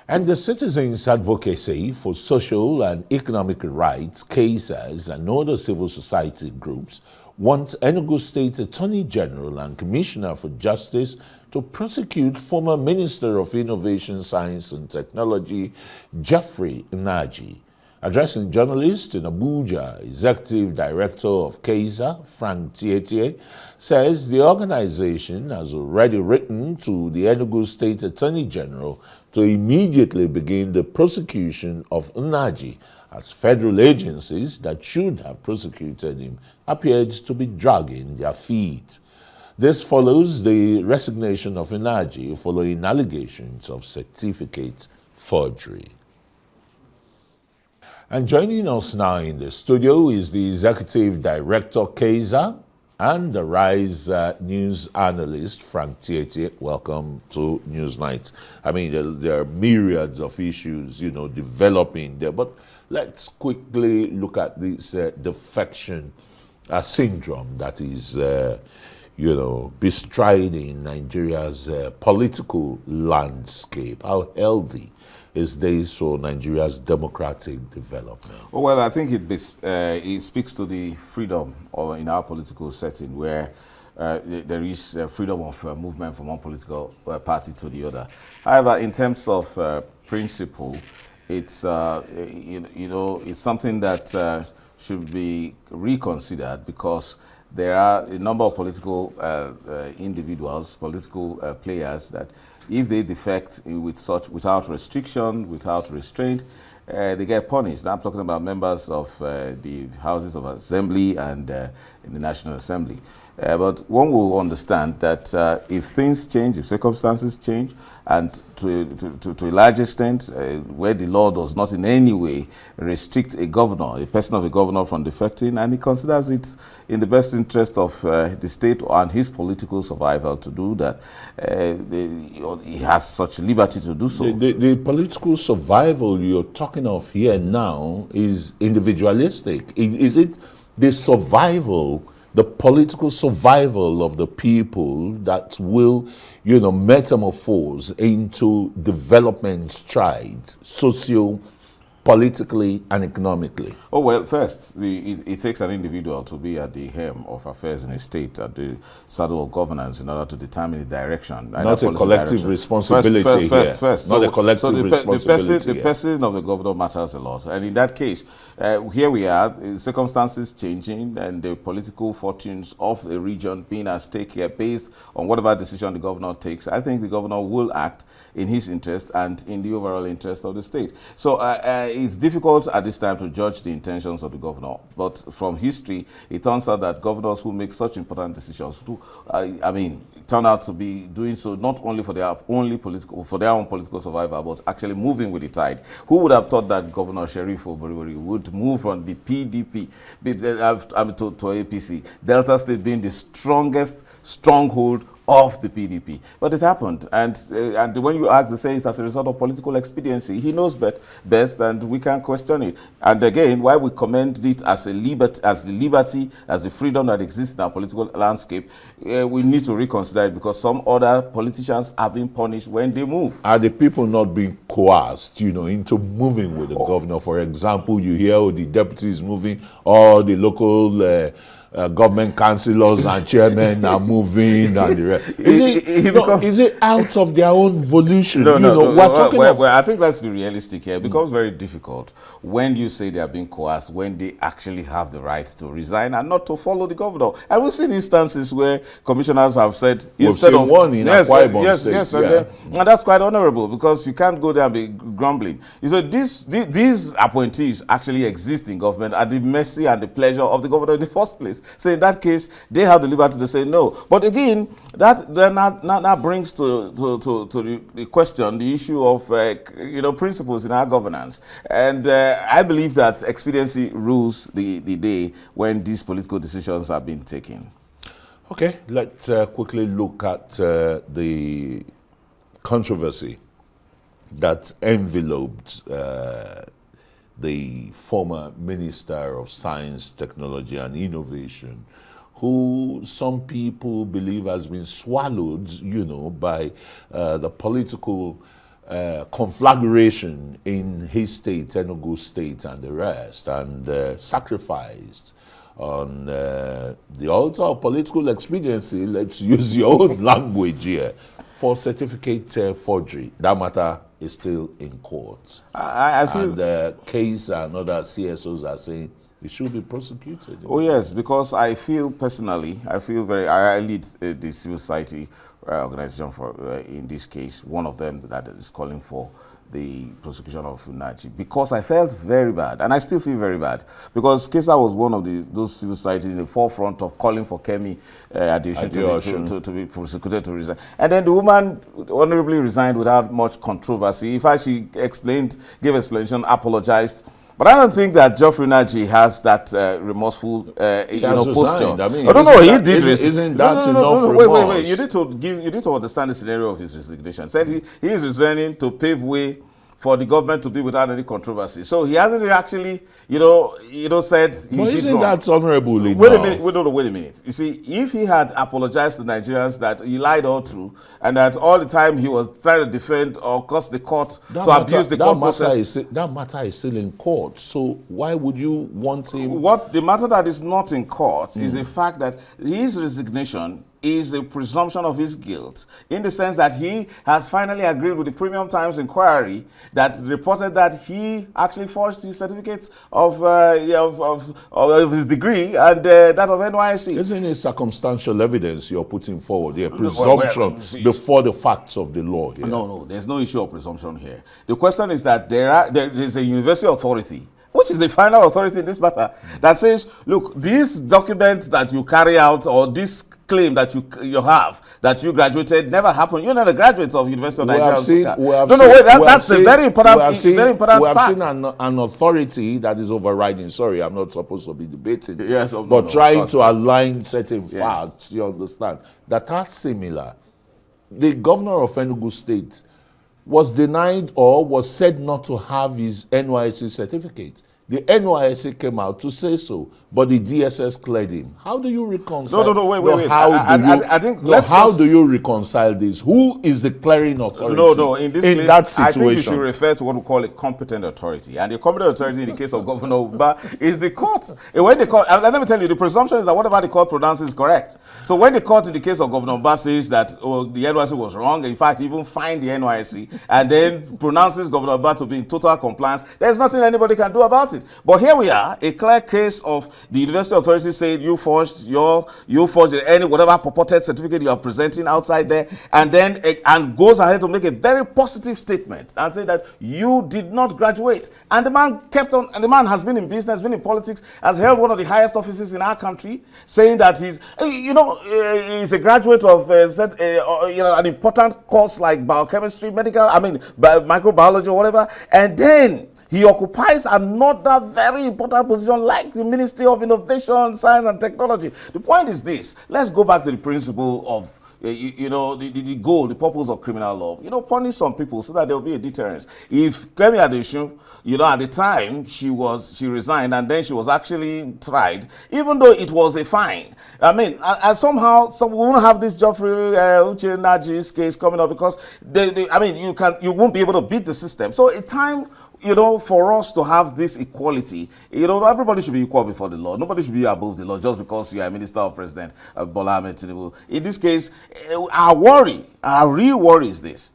And the Citizens Advocacy for Social and Economic Rights, CASAs, and other civil society groups want Enugu State Attorney General and Commissioner for Justice to prosecute former Minister of Innovation, Science and Technology, Geoffrey Nnaji. Addressing journalists in Abuja, Executive Director of CASA, Frank Tietie, says the organization has already written to the Enugu State Attorney General to immediately begin the prosecution of Nnaji, as federal agencies that should have prosecuted him appeared to be dragging their feet. This follows the resignation of Nnaji following allegations of certificate forgery. And joining us now in the studio is the Executive Director, CASA, and the Rise news analyst, Frank Tietie. Welcome to Newsnight. I mean, there are myriads of issues, developing there, but let's quickly look at this defection syndrome that is, bestriding Nigeria's political landscape. How healthy is this for Nigeria's democratic development? Well, I think it speaks to the freedom in our political setting where there is freedom of movement from one political party to the other. However, in terms of principle, it's it's something that should be reconsidered, because there are a number of political individuals, political players that, if they defect without restriction, without restraint, they get punished. Now I'm talking about members of the Houses of Assembly and in the National Assembly. But one will understand that if things change, if circumstances change, and to a large extent, where the law does not in any way restrict a governor, a person of a governor, from defecting, and he considers it in the best interest of the state and his political survival to do that, he has such liberty to do so. The political survival you're talking of here now is individualistic. Is it the survival, the political survival of the people that will, metamorphose into development strides, socio-politically and economically? Oh, well, first, it takes an individual to be at the helm of affairs in a state, at the saddle of governance, in order to determine the direction. Not a collective responsibility here. Not a collective responsibility. The person of the governor matters a lot. And in that case, here we are, circumstances changing, and the political fortunes of the region being at stake here based on whatever decision the governor takes. I think the governor will act in his interest and in the overall interest of the state. So it's difficult at this time to judge the intentions of the governor, but from history, it turns out that governors who make such important decisions turn out to be doing so not only for their own political survival, but actually moving with the tide. Who would have thought that Governor Sheriff Oborivori would move from the PDP to APC, Delta State being the strongest stronghold of the PDP? But it happened, and when you ask, they say it's as a result of political expediency. He knows best, and we can't question it. And again, why we commend it as the liberty, as the freedom that exists in our political landscape, we need to reconsider it, because some other politicians are being punished when they move. Are the people not being coerced, into moving with the governor? For example, you hear the deputies moving, or the local government councillors and chairmen are moving, and the rest. Is it out of their own volition? Well, I think let's be realistic here. It becomes very difficult when you say they are being coerced, when they actually have the right to resign and not to follow the governor. And we've seen instances where commissioners have said, instead of one in Akwa Ibom and that's quite honorable, because you can't go there and be grumbling. So these appointees actually exist in government at the mercy and the pleasure of the governor in the first place. So in that case, they have the liberty to say no. But again, that now brings to the question the issue of principles in our governance. And I believe that expediency rules the day when these political decisions are being taken. Okay, let's quickly look at the controversy that enveloped the former Minister of Science, Technology and Innovation, who some people believe has been swallowed, by the political conflagration in his state, Enugu State, and the rest, and sacrificed on the altar of political expediency, let's use your own language here, for certificate forgery. That matter is still in court. I feel... And the case and other CSOs are saying it should be prosecuted. Oh, yes, because I feel personally, I lead the civil society organization for, in this case, one of them that is calling for the prosecution of Unachi, because I felt very bad, and I still feel very bad, because Kesa was one of those civil society in the forefront of calling for Kemi Adeosun to be prosecuted, to resign. And then the woman honorably resigned without much controversy. In fact, she gave explanation, apologized. But I don't think that Geoffrey Unachi has that remorseful posture. I mean, he did. Isn't that enough remorse? Wait. You need to understand the scenario of his resignation. Said he is resigning to pave way for the government to be without any controversy. So he hasn't actually, said he did isn't wrong. that honorable enough? Wait a minute. You see, if he had apologized to Nigerians that he lied all through, and that all the time he was trying to defend or cause the court abuse the court process. That matter is still in court. So why would you want him? What the matter that is not in court is the fact that his resignation is a presumption of his guilt, in the sense that he has finally agreed with the Premium Times inquiry that reported that he actually forged his certificates of his degree and that of NYSC. Isn't it circumstantial evidence you're putting forward here? Presumption before the facts of the law here. No, there's no issue of presumption here. The question is that there is a university authority, which is the final authority in this matter, that says, look, this document that you carry out, or this claim that you have, that you graduated, never happened. You're not a graduate of University of Nigeria. That's a very important fact. We have seen an authority that is overriding. Sorry, I'm not supposed to be debating this, yes, but trying to align certain facts, you understand, that are similar. The governor of Enugu State was denied or was said not to have his NYSC certificate. The NYSC came out to say so, but the DSS cleared him. How do you reconcile? No, wait. How do you reconcile this? Who is the clearing authority in that situation? I think you should refer to what we call a competent authority. And the competent authority in the case of Governor Uba is the court. And when the court, let me tell you, the presumption is that whatever the court pronounces is correct. So when the court in the case of Governor Uba says that the NYSC was wrong, in fact, even fined the NYSC, and then pronounces Governor Uba to be in total compliance, there's nothing anybody can do about it. But here we are, a clear case of the university authority saying you forged any whatever purported certificate you are presenting outside there, and then goes ahead to make a very positive statement and say that you did not graduate. And the man kept on, and the man has been in business, been in politics, has held one of the highest offices in our country, saying that he's a graduate of an important course like biochemistry, microbiology or whatever, and then he occupies another very important position like the Ministry of Innovation, Science and Technology. The point is this: let's go back to the principle of the goal, the purpose of criminal law. Punish some people so that there will be a deterrence. If Kemi Adeosun, at the time she resigned and then she was actually tried, even though it was a fine. And somehow we won't have this Geoffrey Unachi's case coming up, because you won't be able to beat the system. So a time, for us to have this equality, everybody should be equal before the law. Nobody should be above the law just because you are a minister or president, Bola Ahmed Tinubu. In this case, our real worry is this,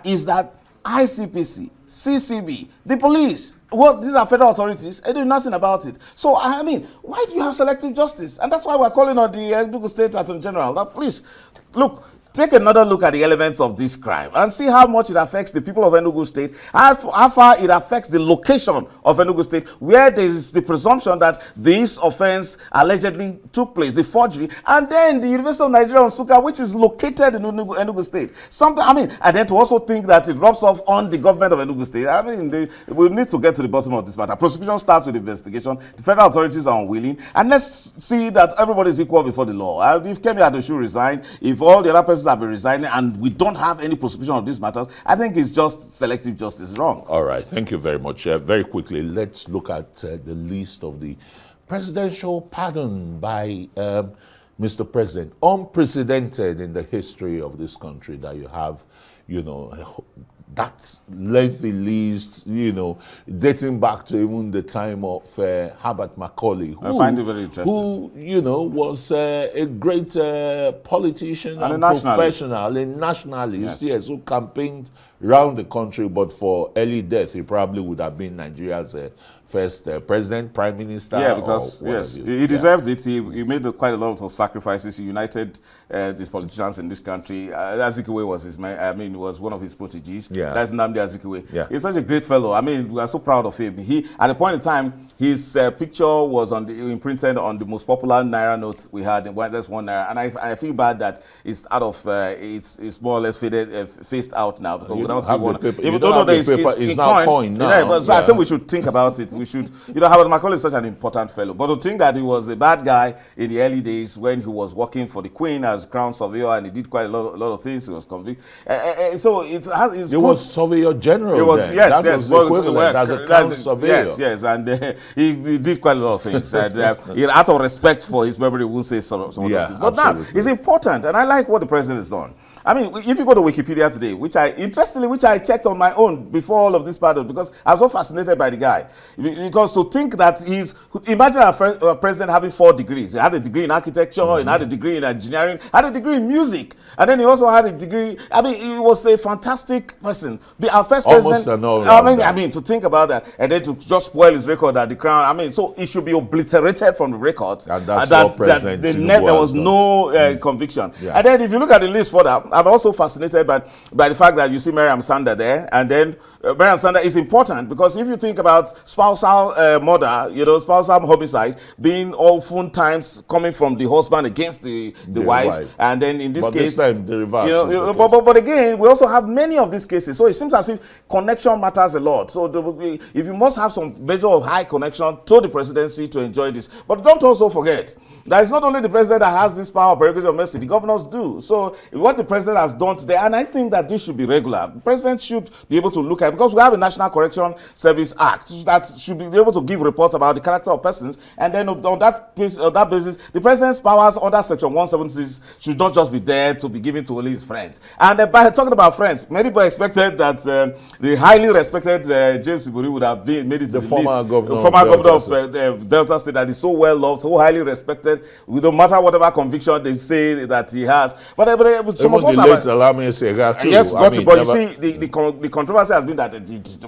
is that ICPC, CCB, the police, these are federal authorities, they do nothing about it. So, why do you have selective justice? And that's why we're calling on the Enugu State Attorney General that, please, look, take another look at the elements of this crime and see how much it affects the people of Enugu State, how far it affects the location of Enugu State, where there is the presumption that this offense allegedly took place, the forgery, and then the University of Nigeria Nsukka, which is located in Enugu State. And then to also think that it rubs off on the government of Enugu State. We need to get to the bottom of this matter. Prosecution starts with investigation. The federal authorities are unwilling, and let's see that everybody is equal before the law. If Kemi Adeosun resign, if all the other persons have been resigning, and we don't have any prosecution of these matters, I think it's just selective justice wrong. All right, thank you very much. Very quickly, let's look at the list of the presidential pardon by Mr. President. Unprecedented in the history of this country that you have, that lengthy list, you know, dating back to even the time of Herbert Macaulay, who, I find it very interesting. Who, you know, was a great politician and a professional, a nationalist, yes, who campaigned around the country, but for early death, he probably would have been Nigeria's first president, prime minister. Yeah, because yes, he deserved it. He made quite a lot of sacrifices. He united these politicians in this country. Azikiwe was his man. I mean, was one of his proteges. Yeah, that's Nnamdi Azikiwe. Yeah, he's such a great fellow. I mean, we are so proud of him. He, at the point in time, his picture was on imprinted on the most popular Naira note we had. That's 1 Naira, and I feel bad that it's out of it's more or less phased out now because we don't see one. Paper. You don't have the paper. It's now coin now. Yeah, but so I said we should think about it. We should, you know, Howard Macaulay is such an important fellow. But to think that he was a bad guy in the early days when he was working for the Queen as Crown Surveyor and he did quite a lot of things, he was convicted. So it has. He was Surveyor General. He was, then. Yes, that was the equivalent as a Crown Surveyor. Yes, and he did quite a lot of things. And out of respect for his memory, we'll say some of those things. But now it's important, and I like what the president has done. I mean, if you go to Wikipedia today, which I checked on my own before all of this part of, because I was so fascinated by the guy. Because to think that imagine a president having 4 degrees. He had a degree in architecture, he had a degree in engineering, had a degree in music, and then he also had a degree, I mean, he was a fantastic person. Our first Almost president, I mean, to think about that, and then to just spoil his record at the Crown, I mean, so it should be obliterated from the record. And that's what President there was no conviction. Yeah. And then if you look at the list further, I'm also fascinated by the fact that you see Mariam Sanda there, and then Mariam Sanda is important because if you think about spousal murder, you know, spousal homicide being oftentimes coming from the husband against the wife, and then in this case, this time the reverse. You know, but again, we also have many of these cases, so it seems as if connection matters a lot. So if you must have some measure of high connection to the presidency to enjoy this, but don't also forget that it's not only the president that has this power of prerogative of mercy, the governors do. So what the president has done today, and I think that this should be regular. The president should be able to look at, because we have a National Correction Service Act that should be able to give reports about the character of persons, and then on that basis, the president's powers under Section 176 should not just be there to be given to only his friends. And by talking about friends, many people expected that the highly respected James Ibori would have made it to the former list. governor of Delta State, that is so well loved, so highly respected. We don't matter whatever conviction they say that he has. But some of us late Alami Sega too. Yes, but you see, the controversy has been that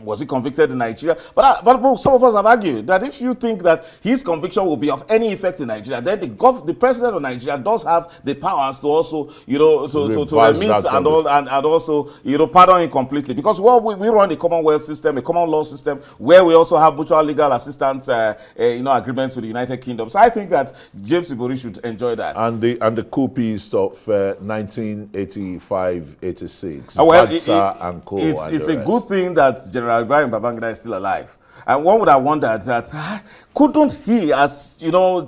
was he convicted in Nigeria? But some of us have argued that if you think that his conviction will be of any effect in Nigeria, then the president of Nigeria does have the powers to also, you know, to remit and also, you know, pardon him completely. Because we run a Commonwealth system, a common law system, where we also have mutual legal assistance, you know, agreements with the United Kingdom. So I think that James Ibori should enjoy that. And the coup piece of 1985-86, and co. It's a good thing that General Ibrahim Babangida is still alive. And one would have wondered that couldn't he, as you know,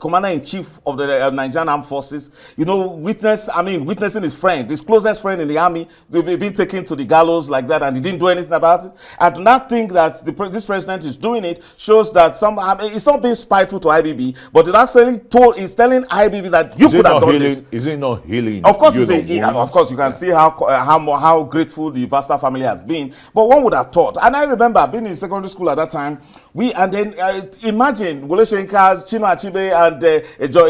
commander-in-chief of the Nigerian Armed Forces, you know, witnessing his friend, his closest friend in the army, being taken to the gallows like that, and he didn't do anything about it. And to not think that this president is doing it shows that it's not being spiteful to IBB, but it actually is telling IBB that you could have done this. Is it not healing? Of course, of course, you can see how grateful the Vasta family has been. But one would have thought, and I remember being in secondary school at that time, imagine Wole Soyinka, Chino Achebe, and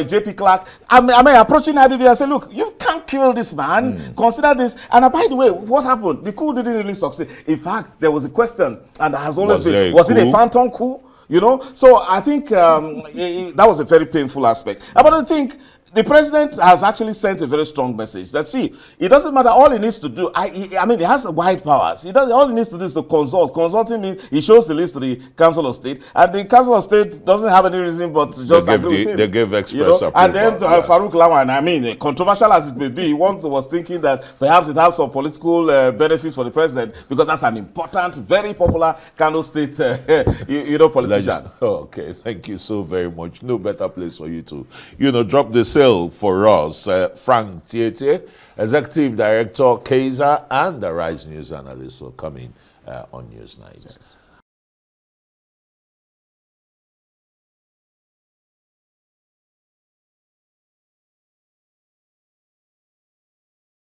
JP Clark. I mean, approaching IBB and say, look, you can't kill this man. Consider this. And by the way, what happened? The coup didn't really succeed. In fact, there was a question, and there has always been, was it a phantom coup? You know? So I think that was a very painful aspect. But I think the president has actually sent a very strong message that, see, it doesn't matter. All he needs to do, I mean, he has wide powers. All he needs to do is to consult. Consulting means he shows the list to the Council of State, and the Council of State doesn't have any reason but to just agree with him. They gave express approval. And then Farouk Lawan, I mean, controversial as it may be, one was thinking that perhaps it has some political benefits for the president because that's an important, very popular Kano State, politician. Okay, thank you so very much. No better place for you to, drop the for us. Frank Tietie, Executive Director, Kaiser, and the Rise News Analyst will come in on Newsnight. Yes.